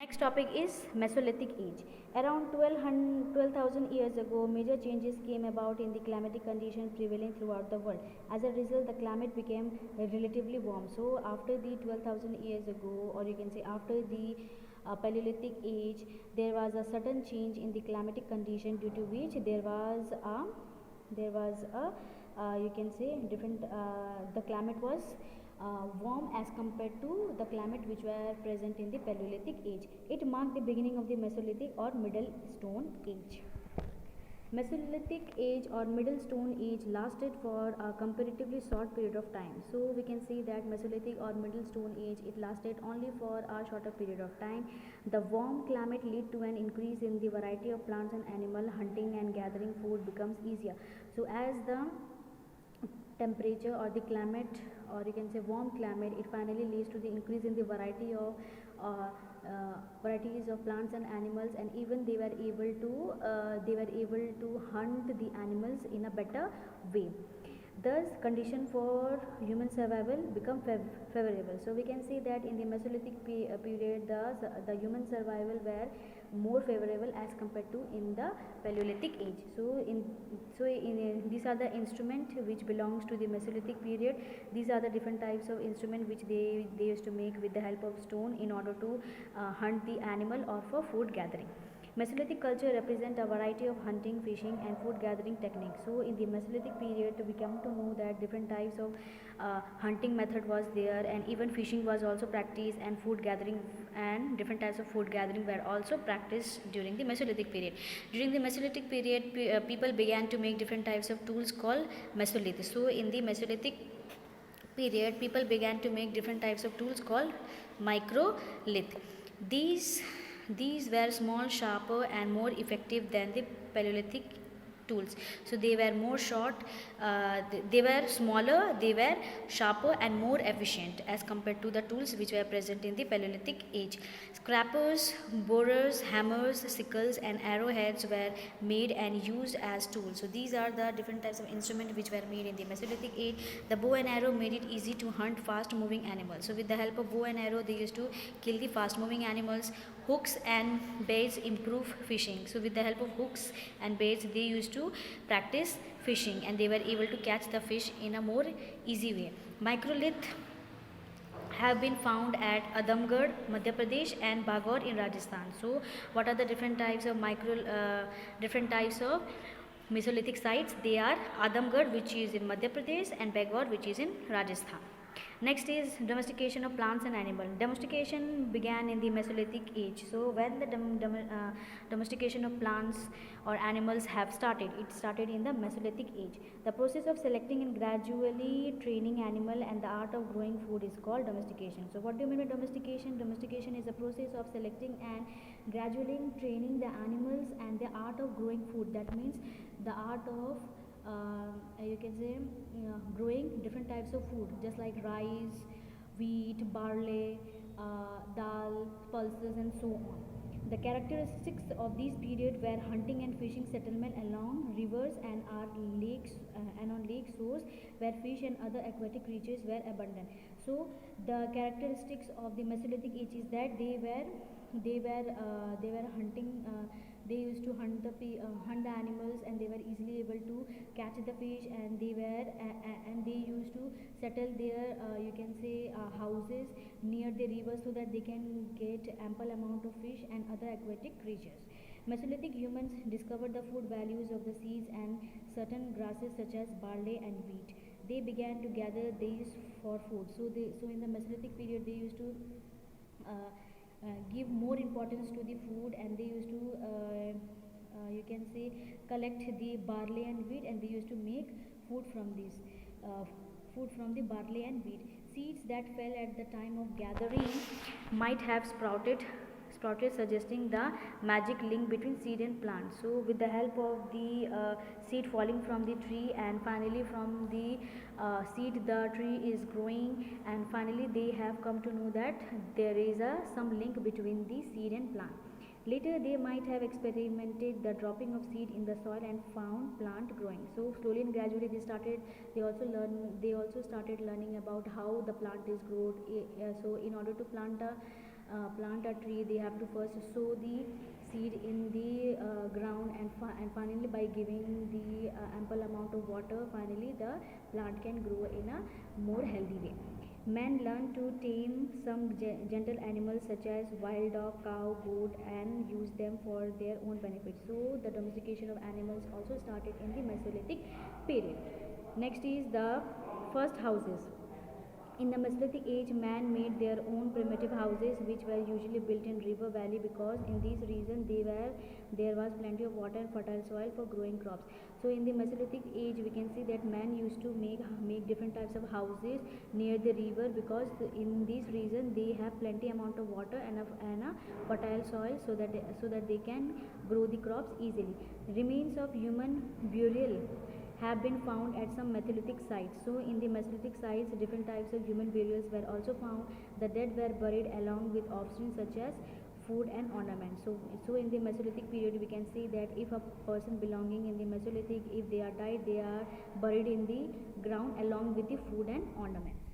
Next topic is Mesolithic age. Around 12,000 years ago, major changes came about in the climatic conditions prevailing throughout the world. As a result, the climate became relatively warm. So, after the 12,000 years ago, or you can say after the Paleolithic age, there was a sudden change in the climatic condition, due to which there was a you can say different. The climate was warm as compared to the climate which were present in the Paleolithic age. It marked the beginning of the Mesolithic or Middle Stone Age. Mesolithic age or Middle Stone Age lasted for a comparatively short period of time. So we can see that Mesolithic or Middle Stone Age, it lasted only for a shorter period of time. The warm climate led to an increase in the variety of plants and animal. Hunting and gathering food becomes easier. So as the temperature or the climate, or you can say warm climate, it finally leads to the increase in the variety of varieties of plants and animals, and even they were able to hunt the animals in a better way. Thus condition for human survival become favorable. So we can see that in the Mesolithic period, the human survival were more favorable as compared to in the Paleolithic age. These are the instrument which belongs to the Mesolithic period. These are the different types of instrument which they used to make with the help of stone in order to hunt the animal or for food gathering. Mesolithic culture represent a variety of hunting, fishing and food gathering techniques. So in the Mesolithic period, we come to know that different types of hunting method was there, and even fishing was also practiced, and food gathering and different types of food gathering were also practiced during the Mesolithic period. During the Mesolithic period, people began to make different types of tools called mesolith. So in the Mesolithic period, people began to make different types of tools called microlith. These were small, sharper and more effective than the Paleolithic tools. So they were more short, they were smaller, they were sharper and more efficient as compared to the tools which were present in the Paleolithic age. Scrapers, borers, hammers, sickles and arrowheads were made and used as tools. So these are the different types of instruments which were made in the Mesolithic age. The bow and arrow made it easy to hunt fast moving animals. So with the help of bow and arrow, they used to kill the fast moving animals. Hooks and baits improve fishing. So with the help of hooks and baits, they used to practice fishing, and they were able to catch the fish in a more easy way. Microlith have been found at Adamgarh, Madhya Pradesh and Bagor in Rajasthan. So what are the different types of Mesolithic sites? They are Adamgarh, which is in Madhya Pradesh, and Bagor, which is in Rajasthan. Next is domestication of plants and animals. Domestication began in the Mesolithic age. So when the domestication of plants or animals have started, it started in the Mesolithic age. The process of selecting and gradually training animal and the art of growing food is called domestication. So what do you mean by domestication? Domestication is a process of selecting and gradually training the animals and the art of growing food. That means the art of you can say growing different types of food, just like rice, wheat, barley, dal, pulses and so on. The characteristics of these period were hunting and fishing settlement along rivers and on lake shores where fish and other aquatic creatures were abundant. So the characteristics of the Mesolithic age is that they were hunting. They used to hunt the animals, and they were easily able to catch the fish, and they used to settle their you can say houses near the river, so that they can get ample amount of fish and other aquatic creatures. Mesolithic humans discovered the food values of the seeds and certain grasses such as barley and wheat. They began to gather these for food. So in the Mesolithic period, they used to give more importance to the food, and they used to you can say collect the barley and wheat, and they used to make food from the barley and wheat. Seeds that fell at the time of gathering might have sprouted, suggesting the magic link between seed and plant. So with the help of the seed falling from the tree, and finally from the seed the tree is growing, and finally they have come to know that there is some link between the seed and plant. Later they might have experimented the dropping of seed in the soil and found plant growing. So slowly and gradually they also started learning about how the plant is grown. So in order to plant a plant a tree, they have to first sow the seed in the ground, and finally by giving the ample amount of water, finally the plant can grow in a more healthy way. Men learn to tame some gentle animals such as wild dog, cow, goat, and use them for their own benefit. So the domestication of animals also started in the Mesolithic period. Next is the first houses. In the Mesolithic age, man made their own primitive houses, which were usually built in river valley, because in these regions there was plenty of water and fertile soil for growing crops. So in the Mesolithic age, we can see that man used to make different types of houses near the river, because in these regions they have plenty amount of water and a fertile soil, so that they can grow the crops easily. Remains of human burial have been found at some Mesolithic sites. So in the Mesolithic sites, different types of human burials were also found. The dead were buried along with offspring such as food and ornaments. So in the Mesolithic period, we can see that if a person belonging in the Mesolithic, if they are died, they are buried in the ground along with the food and ornaments.